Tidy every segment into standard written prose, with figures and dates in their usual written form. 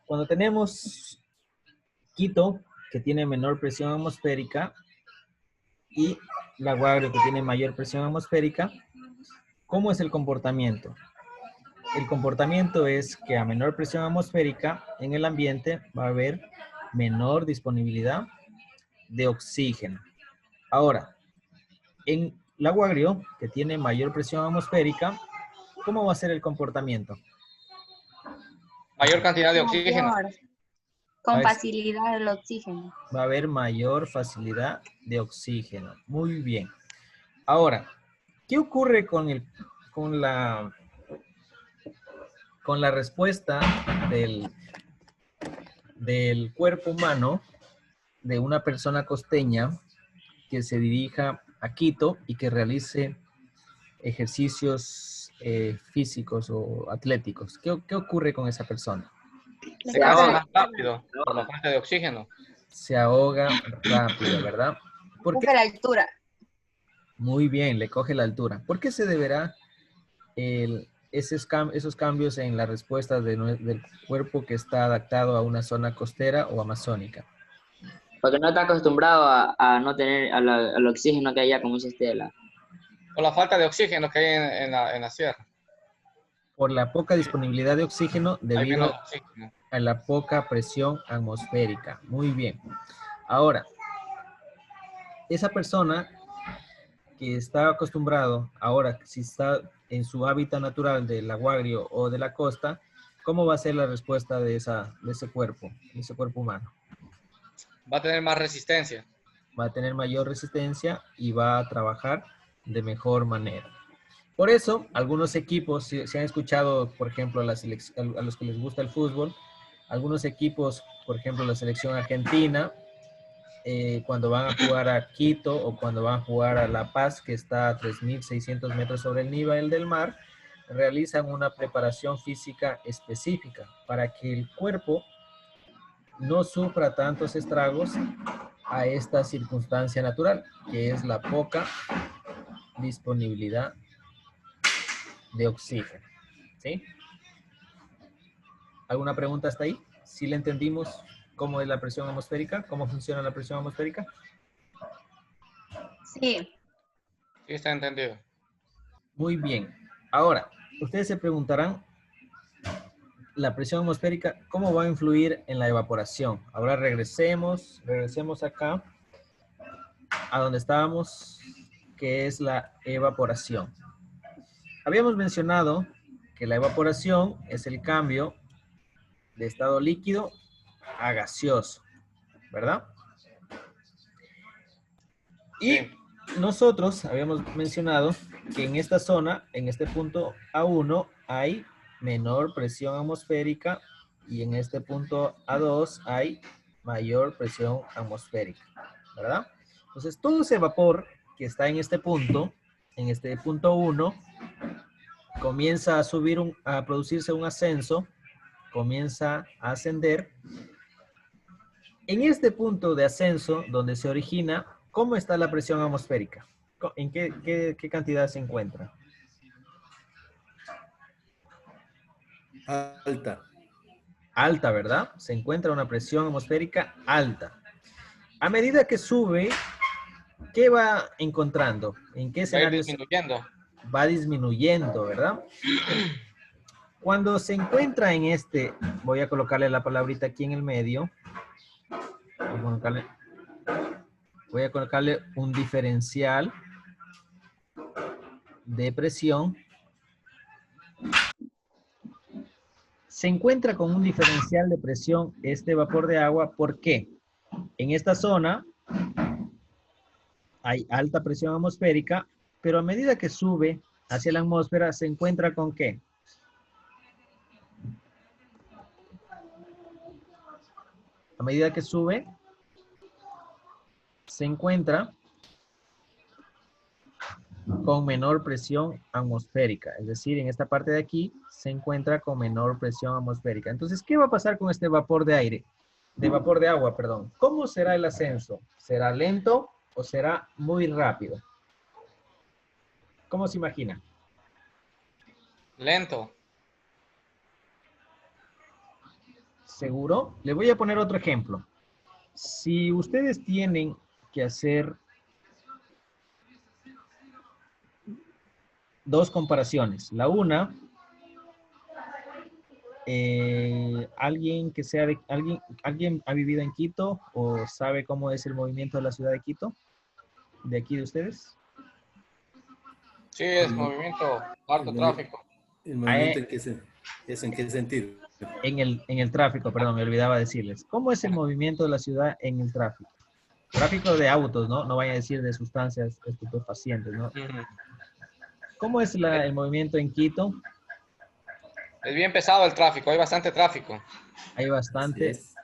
Cuando tenemos Quito, que tiene menor presión atmosférica, y La Guagrio, que tiene mayor presión atmosférica, ¿cómo es el comportamiento? El comportamiento es que a menor presión atmosférica en el ambiente va a haber menor disponibilidad de oxígeno. Ahora, en La Guagrio, que tiene mayor presión atmosférica, ¿cómo va a ser el comportamiento? Mayor cantidad de oxígeno. Mayor, con facilidad el oxígeno. Va a haber mayor facilidad de oxígeno. Muy bien. Ahora, ¿qué ocurre con la respuesta del cuerpo humano de una persona costeña que se dirija a Quito y que realice ejercicios físicos o atléticos? ¿Qué ocurre con esa persona? Se cansa más rápido por la falta de oxígeno. Se ahoga rápido, ¿verdad? ¿Por qué? Coge la altura. Muy bien, le coge la altura. ¿Por qué se deberá esos cambios en la respuesta del cuerpo que está adaptado a una zona costera o amazónica? Porque no está acostumbrado a no tener al oxígeno que hay allá, como dice Estela. Por la falta de oxígeno que hay en la sierra. Por la poca disponibilidad de oxígeno Hay debido menos oxígeno. a la poca presión atmosférica. Muy bien. Ahora, esa persona que está acostumbrado, ahora, si está en su hábitat natural del aguario o de la costa, ¿cómo va a ser la respuesta de ese cuerpo humano? Va a tener más resistencia. Va a tener mayor resistencia y va a trabajar de mejor manera. Por eso, algunos equipos, si han escuchado, por ejemplo, a los que les gusta el fútbol, algunos equipos, por ejemplo, la selección argentina, cuando van a jugar a Quito o cuando van a jugar a La Paz, que está a 3.600 metros sobre el nivel del mar, realizan una preparación física específica para que el cuerpo no sufra tantos estragos a esta circunstancia natural, que es la poca disponibilidad de oxígeno. ¿Sí? ¿Alguna pregunta hasta ahí? ¿Sí le entendimos cómo es la presión atmosférica? ¿Cómo funciona la presión atmosférica? Sí. Sí, está entendido. Muy bien. Ahora, ustedes se preguntarán, la presión atmosférica, ¿cómo va a influir en la evaporación? Ahora regresemos acá a donde estábamos, que es la evaporación. Habíamos mencionado que la evaporación es el cambio de estado líquido a gaseoso, ¿verdad? Y Sí. nosotros habíamos mencionado que en esta zona, en este punto A1, hay menor presión atmosférica y en este punto A2 hay mayor presión atmosférica, ¿verdad? Entonces, todo ese vapor que está en este punto 1, comienza a subir, a producirse un ascenso, comienza a ascender. En este punto de ascenso, donde se origina, ¿cómo está la presión atmosférica? ¿En qué cantidad se encuentra? Alta. Alta, ¿verdad? Se encuentra una presión atmosférica alta. A medida que sube, ¿qué va encontrando? ¿En qué Va a ir escenarios? disminuyendo. Va disminuyendo, ¿verdad? Cuando se encuentra en este, voy a colocarle la palabrita aquí en el medio. Voy a colocarle un diferencial de presión. Se encuentra con un diferencial de presión este vapor de agua. ¿Por qué? En esta zona hay alta presión atmosférica, pero a medida que sube hacia la atmósfera, ¿se encuentra con qué? A medida que sube, se encuentra con menor presión atmosférica. Es decir, en esta parte de aquí se encuentra con menor presión atmosférica. Entonces, ¿qué va a pasar con este vapor de aire? De vapor de agua, perdón. ¿Cómo será el ascenso? ¿Será lento o será muy rápido? ¿Cómo se imagina? Lento. seguro. Le voy a poner otro ejemplo. Si ustedes tienen que hacer dos comparaciones. La una, ¿alguien ha vivido en Quito o sabe cómo es el movimiento de la ciudad de Quito? ¿De aquí de ustedes? Sí, es movimiento, harto tráfico. ¿El movimiento en qué sentido? En el tráfico, perdón, me olvidaba decirles. ¿Cómo es el movimiento de la ciudad en el tráfico? Tráfico de autos, ¿no? No vaya a decir de sustancias estupefacientes, ¿no? Ujú. ¿Cómo es el movimiento en Quito? Es bien pesado el tráfico, hay bastante tráfico. Hay Así bastante es.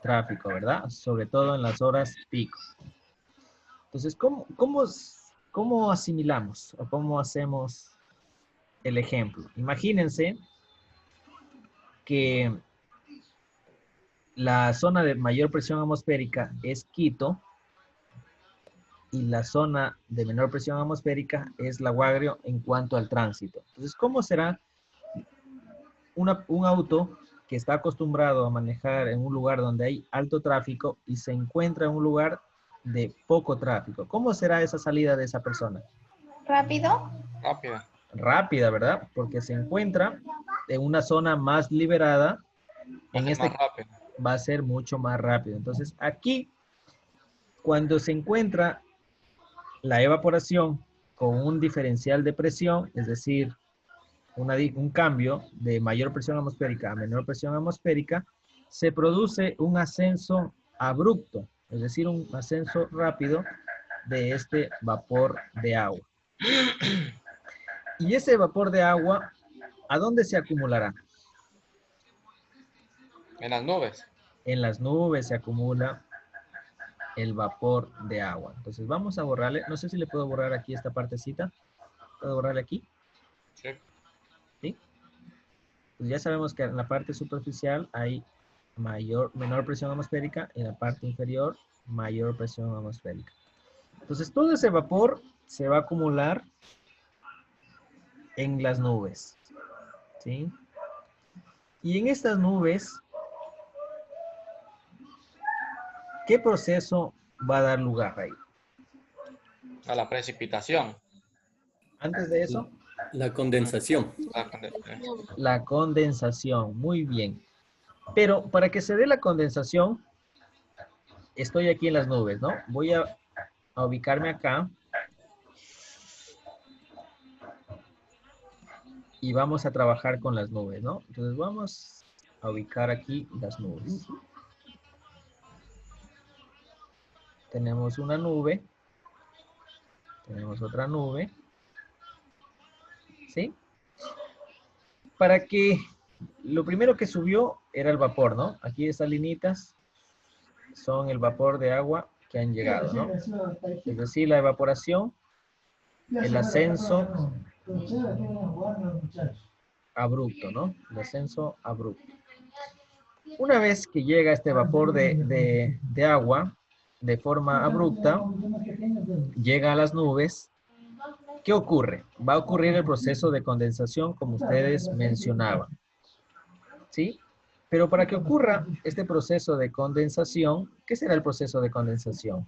tráfico, ¿verdad? Sobre todo en las horas pico. Entonces, ¿cómo asimilamos o cómo hacemos el ejemplo? Imagínense que la zona de mayor presión atmosférica es Quito y la zona de menor presión atmosférica es La Guagrio en cuanto al tránsito. Entonces, ¿cómo será un auto que está acostumbrado a manejar en un lugar donde hay alto tráfico y se encuentra en un lugar de poco tráfico? ¿Cómo será esa salida de esa persona? ¿Rápido? Rápido. Rápida, ¿verdad? Porque se encuentra en una zona más liberada. Va a ser más rápido. Va a ser mucho más rápido. Entonces, aquí, cuando se encuentra la evaporación con un diferencial de presión, es decir, un cambio de mayor presión atmosférica a menor presión atmosférica, se produce un ascenso abrupto, es decir, un ascenso rápido de este vapor de agua. Y ese vapor de agua, ¿a dónde se acumulará? En las nubes. En las nubes se acumula el vapor de agua. Entonces vamos a borrarle, no sé si le puedo borrar aquí esta partecita. ¿Puedo borrarle aquí? Sí. ¿Sí? Pues ya sabemos que en la parte superficial hay menor presión atmosférica y en la parte inferior mayor presión atmosférica. Entonces todo ese vapor se va a acumular en las nubes. ¿Sí? Y en estas nubes, ¿qué proceso va a dar lugar ahí? A la precipitación. Antes de eso, La condensación. la condensación. Muy bien. Pero para que se dé la condensación, estoy aquí en las nubes, ¿no? Voy a ubicarme acá. Y vamos a trabajar con las nubes, ¿no? Entonces vamos a ubicar aquí las nubes. Tenemos una nube. Tenemos otra nube. ¿Sí? Para que lo primero que subió era el vapor, ¿no? Aquí estas linitas son el vapor de agua que han llegado, ¿no? Es decir, la evaporación, el ascenso abrupto, ¿no? El ascenso abrupto. Una vez que llega este vapor de agua de forma abrupta, llega a las nubes, ¿qué ocurre? Va a ocurrir el proceso de condensación como ustedes mencionaban. ¿Sí? Pero para que ocurra este proceso de condensación, ¿qué será el proceso de condensación?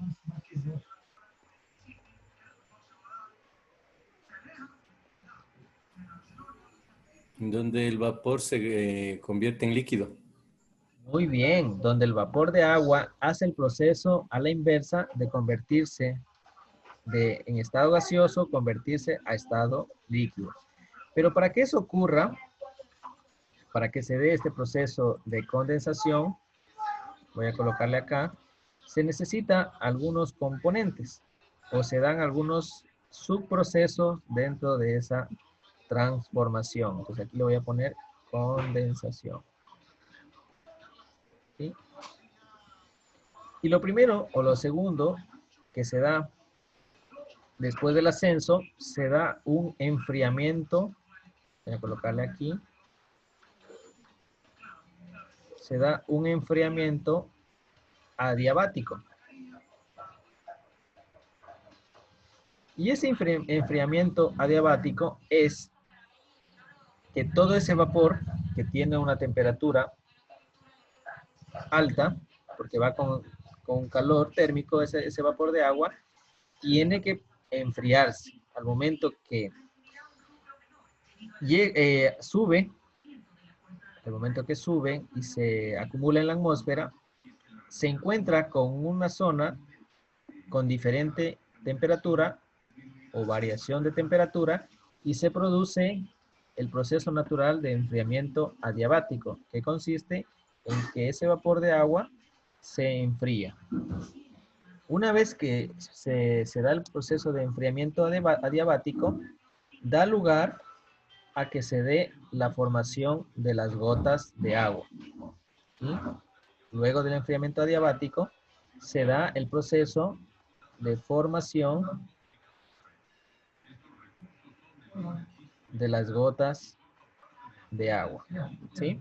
Donde el vapor se convierte en líquido. Muy bien, donde el vapor de agua hace el proceso a la inversa de convertirse en estado gaseoso, convertirse a estado líquido. Pero para que eso ocurra, para que se dé este proceso de condensación, voy a colocarle acá, se necesita algunos componentes o se dan algunos subprocesos dentro de esa transformación. Entonces aquí le voy a poner condensación. ¿Sí? Y lo primero o lo segundo que se da después del ascenso, se da un enfriamiento. Voy a colocarle aquí. Se da un enfriamiento adiabático. Y ese enfriamiento adiabático es que todo ese vapor que tiene una temperatura alta, porque va con calor térmico ese vapor de agua, tiene que enfriarse. Al momento que sube, al momento que sube y se acumula en la atmósfera, se encuentra con una zona con diferente temperatura o variación de temperatura y se produce el proceso natural de enfriamiento adiabático, que consiste en que ese vapor de agua se enfría. Una vez que se da el proceso de enfriamiento adiabático, da lugar a que se dé la formación de las gotas de agua. ¿Sí? Luego del enfriamiento adiabático, se da el proceso de formación de las gotas de agua. ¿Sí?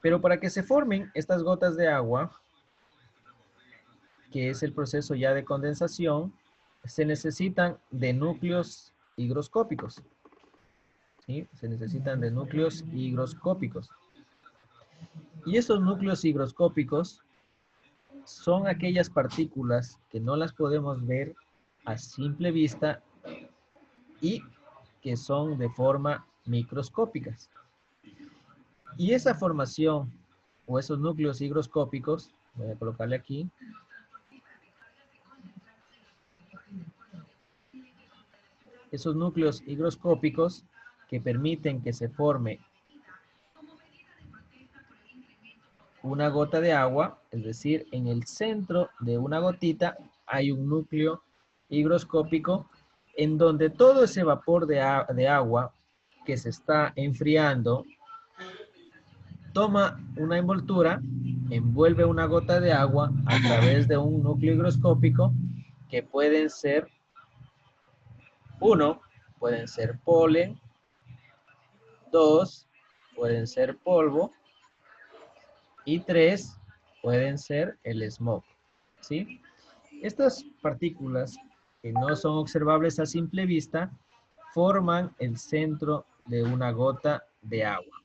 Pero para que se formen estas gotas de agua, que es el proceso ya de condensación, se necesitan de núcleos higroscópicos. ¿Sí? Se necesitan de núcleos higroscópicos. Y esos núcleos higroscópicos son aquellas partículas que no las podemos ver a simple vista y que son de forma microscópicas. Y esa formación o esos núcleos higroscópicos, voy a colocarle aquí, esos núcleos higroscópicos que permiten que se forme una gota de agua, es decir, en el centro de una gotita hay un núcleo higroscópico en donde todo ese vapor de agua que se está enfriando toma una envoltura, envuelve una gota de agua a través de un núcleo higroscópico que pueden ser, pueden ser polen, 2, pueden ser polvo, y 3, pueden ser el smog, ¿sí? Estas partículas que no son observables a simple vista forman el centro de una gota de agua.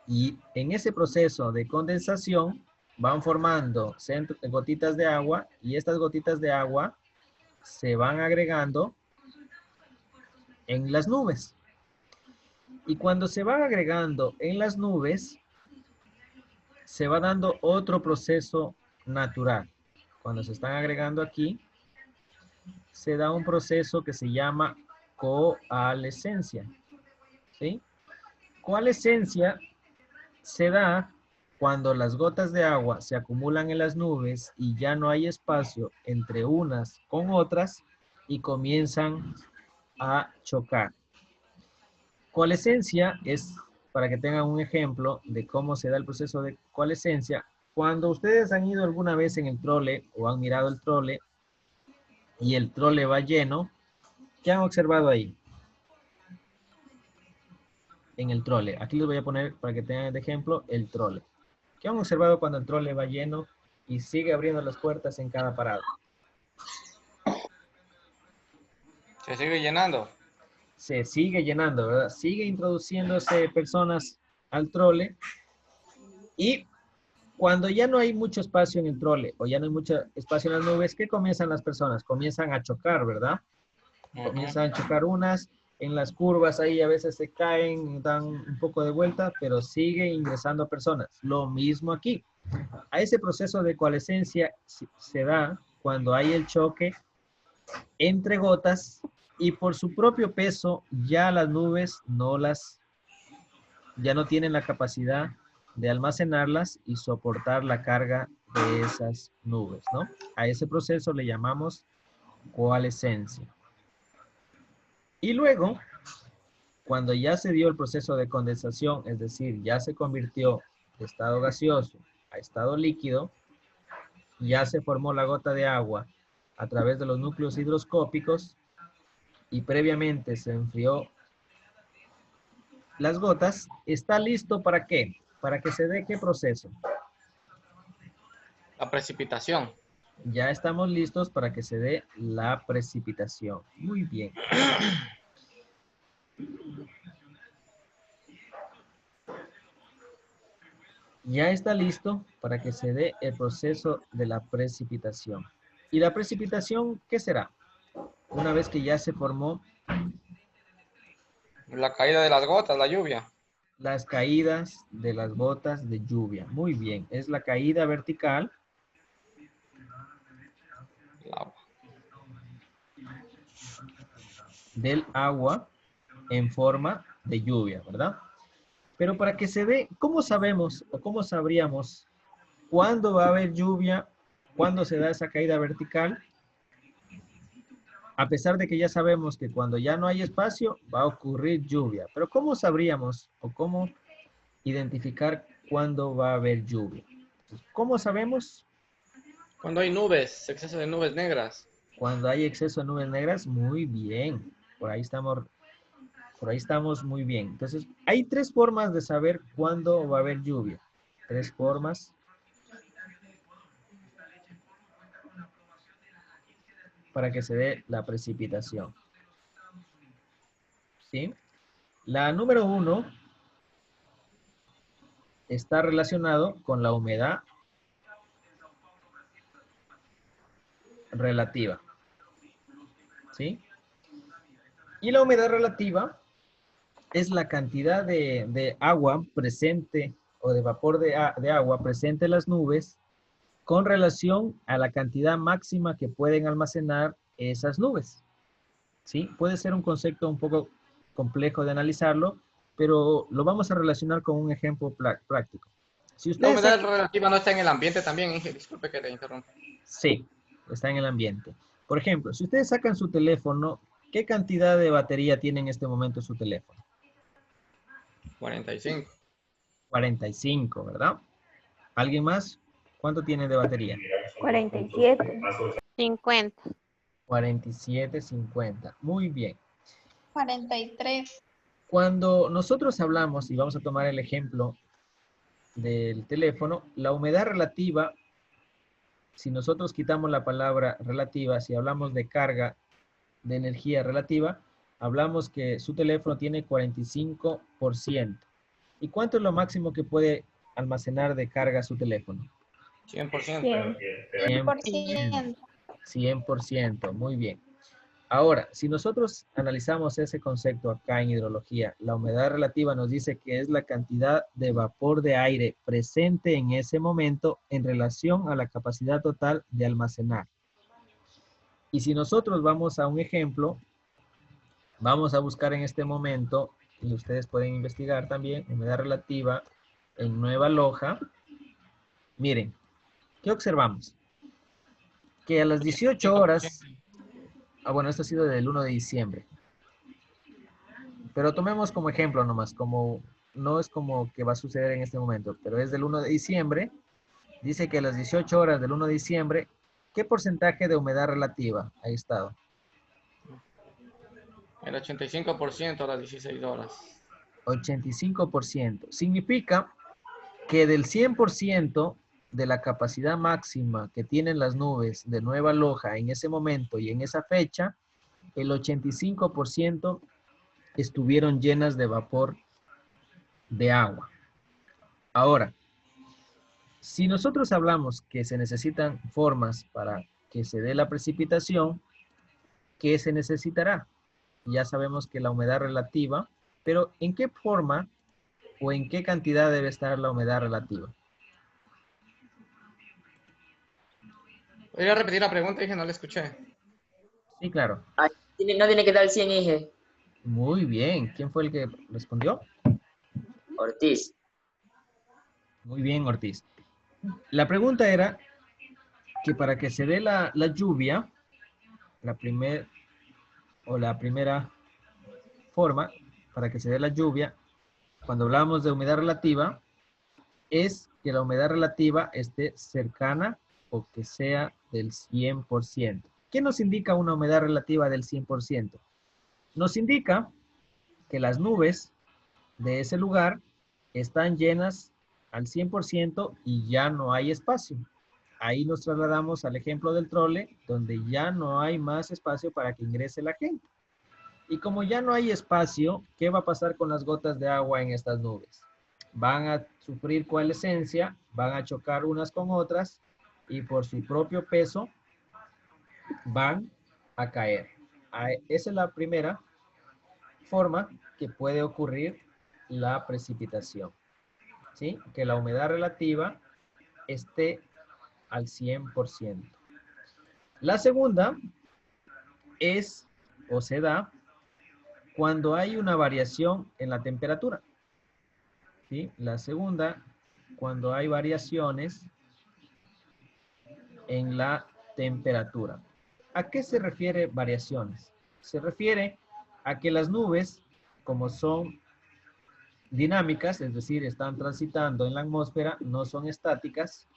Y en ese proceso de condensación van formando gotitas de agua y estas gotitas de agua se van agregando en las nubes. Y cuando se van agregando en las nubes, se va dando otro proceso natural. Cuando se están agregando aquí, se da un proceso que se llama coalescencia. ¿Sí? Coalescencia se da cuando las gotas de agua se acumulan en las nubes y ya no hay espacio entre unas con otras y comienzan a chocar. Coalescencia es, para que tengan un ejemplo de cómo se da el proceso de coalescencia, cuando ustedes han ido alguna vez en el trole o han mirado el trole y el trole va lleno, ¿qué han observado ahí? En el trole. Aquí les voy a poner, para que tengan de ejemplo, el trole. ¿Qué han observado cuando el trole va lleno y sigue abriendo las puertas en cada parada? Se sigue llenando. Se sigue llenando, ¿verdad? Sigue introduciéndose personas al trole y cuando ya no hay mucho espacio en el trole o ya no hay mucho espacio en las nubes, ¿qué comienzan las personas? Comienzan a chocar, ¿verdad? Comienzan a chocar unas, en las curvas ahí a veces se caen, dan un poco de vuelta, pero sigue ingresando personas. Lo mismo aquí. A ese proceso de coalescencia se da cuando hay el choque entre gotas y por su propio peso ya las nubes ya no tienen la capacidad de almacenarlas y soportar la carga de esas nubes, ¿no? A ese proceso le llamamos coalescencia. Y luego, cuando ya se dio el proceso de condensación, es decir, ya se convirtió de estado gaseoso a estado líquido, ya se formó la gota de agua a través de los núcleos higroscópicos y previamente se enfrió las gotas, ¿está listo para qué? Para que se dé ¿qué proceso? La precipitación. Ya estamos listos para que se dé la precipitación. Muy bien. ya está listo para que se dé el proceso de la precipitación. ¿Y la precipitación qué será? Una vez que ya se formó La caída de las gotas, la lluvia. las caídas de las gotas de lluvia. Muy bien, es la caída vertical El agua. del agua en forma de lluvia, ¿verdad? Pero para que se dé, ¿cómo sabemos o cómo sabríamos cuándo va a haber lluvia, cuándo se da esa caída vertical? A pesar de que ya sabemos que cuando ya no hay espacio va a ocurrir lluvia. Pero ¿cómo sabríamos o cómo identificar cuándo va a haber lluvia? ¿Cómo sabemos? Cuando hay nubes, exceso de nubes negras. Cuando hay exceso de nubes negras, muy bien. Por ahí estamos muy bien. Entonces, hay tres formas de saber cuándo va a haber lluvia. Tres formas. Para que se dé la precipitación. ¿Sí? La número 1 está relacionado con la humedad relativa. ¿Sí? Y la humedad relativa es la cantidad de agua presente o de vapor de agua presente en las nubes con relación a la cantidad máxima que pueden almacenar esas nubes. ¿Sí? Puede ser un concepto un poco complejo de analizarlo, pero lo vamos a relacionar con un ejemplo práctico. Si La ustedes humedad relativa no está en el ambiente también, Inge. Disculpe que le interrumpa. Sí, está en el ambiente. Por ejemplo, si ustedes sacan su teléfono, ¿qué cantidad de batería tiene en este momento su teléfono? 45. 45, ¿verdad? ¿Alguien más? ¿Cuánto tiene de batería? 47. 50. 47, 50. Muy bien. 43. Cuando nosotros hablamos, y vamos a tomar el ejemplo del teléfono, la humedad relativa, si nosotros quitamos la palabra relativa, si hablamos de carga de energía relativa, hablamos que su teléfono tiene 45%. ¿Y cuánto es lo máximo que puede almacenar de carga su teléfono? 100%. 100%. 100%, muy bien. Ahora, si nosotros analizamos ese concepto acá en hidrología, la humedad relativa nos dice que es la cantidad de vapor de aire presente en ese momento en relación a la capacidad total de almacenar. Y si nosotros vamos a un ejemplo, vamos a buscar en este momento, y ustedes pueden investigar también, humedad relativa en Nueva Loja. Miren, ¿qué observamos? Que a las 18 horas, bueno, esto ha sido del 1 de diciembre, pero tomemos como ejemplo nomás, como no es como que va a suceder en este momento, pero es del 1 de diciembre, dice que a las 18 horas del 1 de diciembre, ¿qué porcentaje de humedad relativa ha estado? El 85% a las 16 horas. 85%. Significa que del 100% de la capacidad máxima que tienen las nubes de Nueva Loja en ese momento y en esa fecha, el 85% estuvieron llenas de vapor de agua. Ahora, si nosotros hablamos que se necesitan formas para que se dé la precipitación, ¿qué se necesitará? Ya sabemos que la humedad relativa, pero ¿en qué forma o en qué cantidad debe estar la humedad relativa? ¿Podría repetir la pregunta? Dije, no la escuché. Sí, claro. Ah, no tiene que dar el 100, Inge. Muy bien. ¿Quién fue el que respondió? Ortiz. Muy bien, Ortiz. La pregunta era que para que se dé la lluvia, la primera forma, para que se dé la lluvia, cuando hablamos de humedad relativa, es que la humedad relativa esté cercana o que sea del 100%. ¿Qué nos indica una humedad relativa del 100%? Nos indica que las nubes de ese lugar están llenas al 100% y ya no hay espacio. Ahí nos trasladamos al ejemplo del trole, donde ya no hay más espacio para que ingrese la gente. Y como ya no hay espacio, ¿qué va a pasar con las gotas de agua en estas nubes? van a sufrir coalescencia, van a chocar unas con otras y por su propio peso van a caer. Esa es la primera forma que puede ocurrir la precipitación, ¿sí? Que la humedad relativa esté al 100%. La segunda es o se da cuando hay una variación en la temperatura, ¿sí? La segunda, cuando hay variaciones en la temperatura. ¿A qué se refiere variaciones? Se refiere a que las nubes, como son dinámicas, es decir, están transitando en la atmósfera, no son estáticas,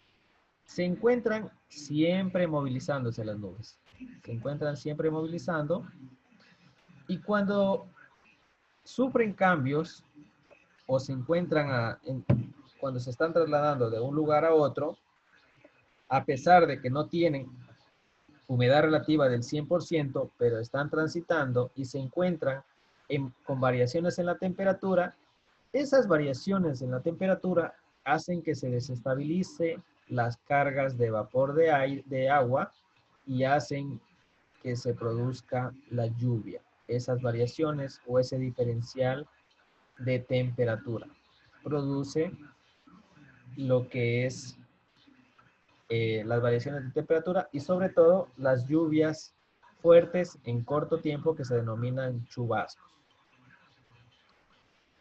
se encuentran siempre movilizándose las nubes. Se encuentran siempre movilizando y cuando sufren cambios o se encuentran cuando se están trasladando de un lugar a otro, a pesar de que no tienen humedad relativa del 100%, pero están transitando y se encuentran con variaciones en la temperatura, esas variaciones en la temperatura hacen que se desestabilice las cargas de vapor de agua y hacen que se produzca la lluvia. Esas variaciones o ese diferencial de temperatura produce lo que es las variaciones de temperatura y sobre todo las lluvias fuertes en corto tiempo que se denominan chubascos.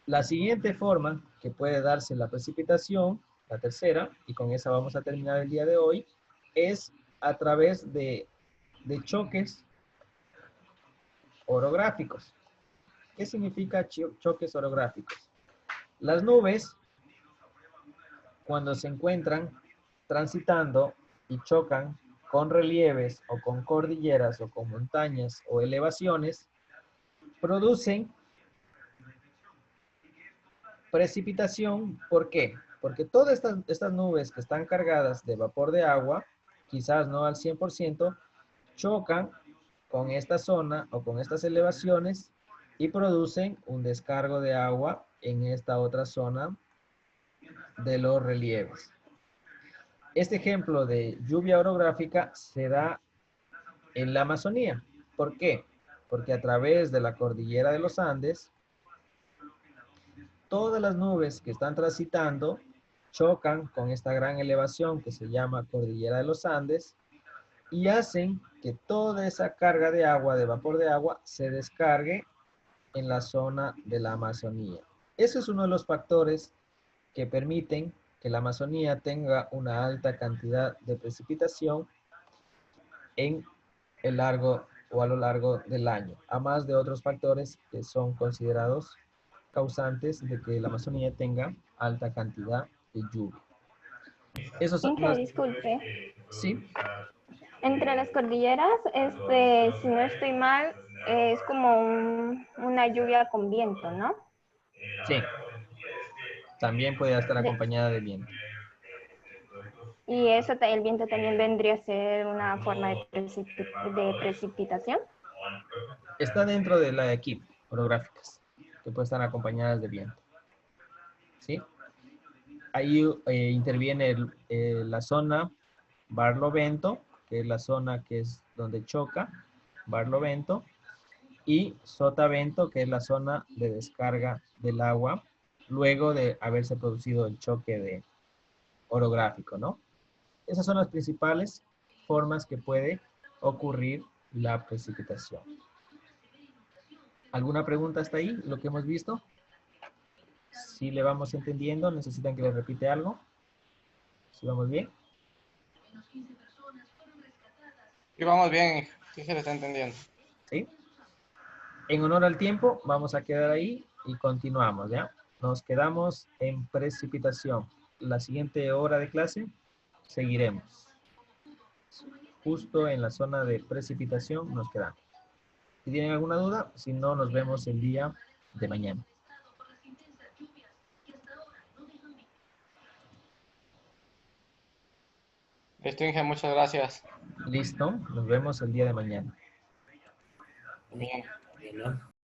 La siguiente forma que puede darse la precipitación, la tercera, y con esa vamos a terminar el día de hoy, es a través de choques orográficos. ¿Qué significa choques orográficos? Las nubes, cuando se encuentran transitando y chocan con relieves o con cordilleras o con montañas o elevaciones, producen precipitación. ¿Por qué? Porque todas estas nubes que están cargadas de vapor de agua, quizás no al 100%, chocan con esta zona o con estas elevaciones y producen un descargo de agua en esta otra zona de los relieves. Este ejemplo de lluvia orográfica se da en la Amazonía. ¿Por qué? Porque a través de la cordillera de los Andes, todas las nubes que están transitando chocan con esta gran elevación que se llama cordillera de los Andes y hacen que toda esa carga de agua, de vapor de agua, se descargue en la zona de la Amazonía. Ese es uno de los factores que permiten que la Amazonía tenga una alta cantidad de precipitación en el largo o a lo largo del año, a más de otros factores que son considerados causantes de que la Amazonía tenga alta cantidad de lluvia. Esos son Inge, disculpe. Sí, Entre las cordilleras, si no estoy mal, es como una lluvia con viento, ¿no? sí. También puede estar De- acompañada de viento. y eso, el viento también vendría a ser una forma de precipitación. Está dentro de la equipo orográficas, que pueden estar acompañadas de viento. ¿Sí? Ahí interviene la zona Barlovento, que es la zona que es donde choca Barlovento, y Sotavento, que es la zona de descarga del agua, luego de haberse producido el choque orográfico, ¿no? Esas son las principales formas que puede ocurrir la precipitación. ¿Alguna pregunta hasta ahí, lo que hemos visto? Si le vamos entendiendo, necesitan que le repite algo. ¿Si vamos bien? Y vamos bien, sí se le está entendiendo. ¿Sí? En honor al tiempo, vamos a quedar ahí y continuamos, ¿ya? Nos quedamos en precipitación. La siguiente hora de clase, seguiremos. Justo en la zona de precipitación nos quedamos. Si tienen alguna duda, si no, nos vemos el día de mañana. Listo, Inge, muchas gracias. Listo, nos vemos el día de mañana. Bien, ¿no?